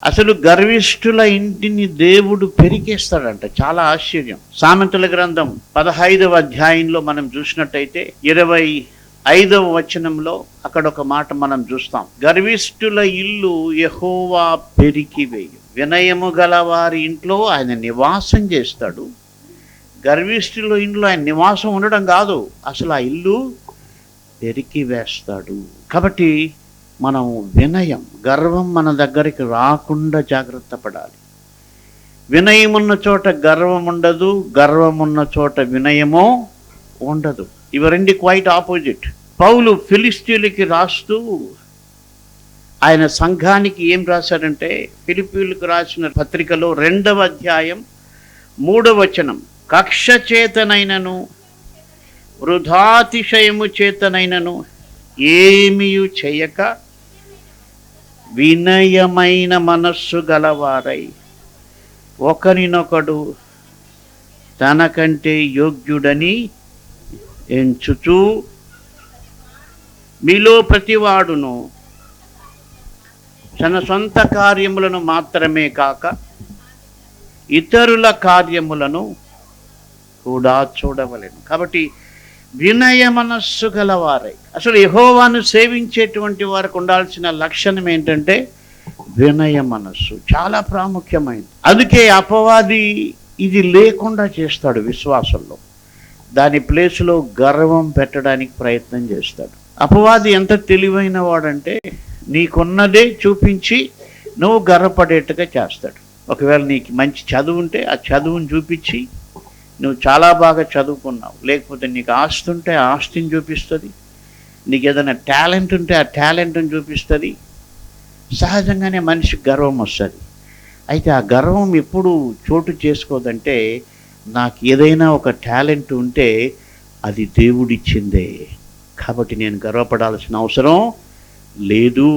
అసలు గర్విష్ఠుల ఇంటిని దేవుడు పెరికేస్తాడంట. చాలా ఆశ్చర్యం. సామెతల గ్రంథం 15వ అధ్యాయంలో మనం చూసినట్టయితే 25వ వచనంలో అక్కడ ఒక మాట మనం చూస్తాం. గర్విష్ఠుల ఇల్లు యెహోవా పెరికివేయు, వినయము గల వారి ఇంట్లో ఆయన నివాసం చేస్తాడు. గర్విష్ఠుల ఇంట్లో ఆయన నివాసం ఉండడం కాదు, అసలు ఆ ఇల్లు పెరికి వేస్తాడు. కాబట్టి మనం వినయం, గర్వం మన దగ్గరికి రాకుండా జాగ్రత్త పడాలి. వినయం ఉన్న చోట గర్వం ఉండదు, గర్వం ఉన్న చోట వినయమో ఉండదు. ఇవి రెండు క్వైట్ ఆపోజిట్. పౌలు ఫిలిస్తీయులకి రాస్తూ ఆయన సంఘానికి ఏం రాశాడంటే, ఫిలిప్పీయులకు రాసిన పత్రికలో 2వ అధ్యాయం 3వ వచనం, కక్ష చేతనైనను వృధాతిశయము చేతనైనను ఏమీయు చేయక వినయమైన మనస్సు గలవారై ఒకరినొకడు తనకంటే యోగ్యుడని ఎంచుచూ మీలో ప్రతివాడును తన సొంత కార్యములను మాత్రమే కాక ఇతరుల కార్యములను కూడా చూడవలెను. కాబట్టి వినయ మనస్సు గలవారై, అసలు యెహోవాను సేవించేటువంటి వారికి ఉండాల్సిన లక్షణం ఏంటంటే వినయ మనస్సు. చాలా ప్రాముఖ్యమైనది. అందుకే అపవాది ఇది లేకుండా చేస్తాడు విశ్వాసంలో. దాని ప్లేస్లో గర్వం పెట్టడానికి ప్రయత్నం చేస్తాడు. అపవాది ఎంత తెలివైన వాడంటే నీకున్నదే చూపించి నువ్వు గర్వపడేట్టుగా చేస్తాడు. ఒకవేళ నీకు మంచి చదువు ఉంటే ఆ చదువును చూపించి నువ్వు చాలా బాగా చదువుకున్నావు, లేకపోతే నీకు ఆస్తి ఉంటే ఆ ఆస్తిని చూపిస్తుంది, నీకు ఏదైనా టాలెంట్ ఉంటే ఆ టాలెంట్ని చూపిస్తుంది. సహజంగానే మనిషికి గర్వం వస్తుంది. అయితే ఆ గర్వం ఎప్పుడు చోటు చేసుకోదంటే, నాకు ఏదైనా ఒక టాలెంట్ ఉంటే అది దేవుడిచ్చిందే, కాబట్టి నేను గర్వపడాల్సిన అవసరం లేదు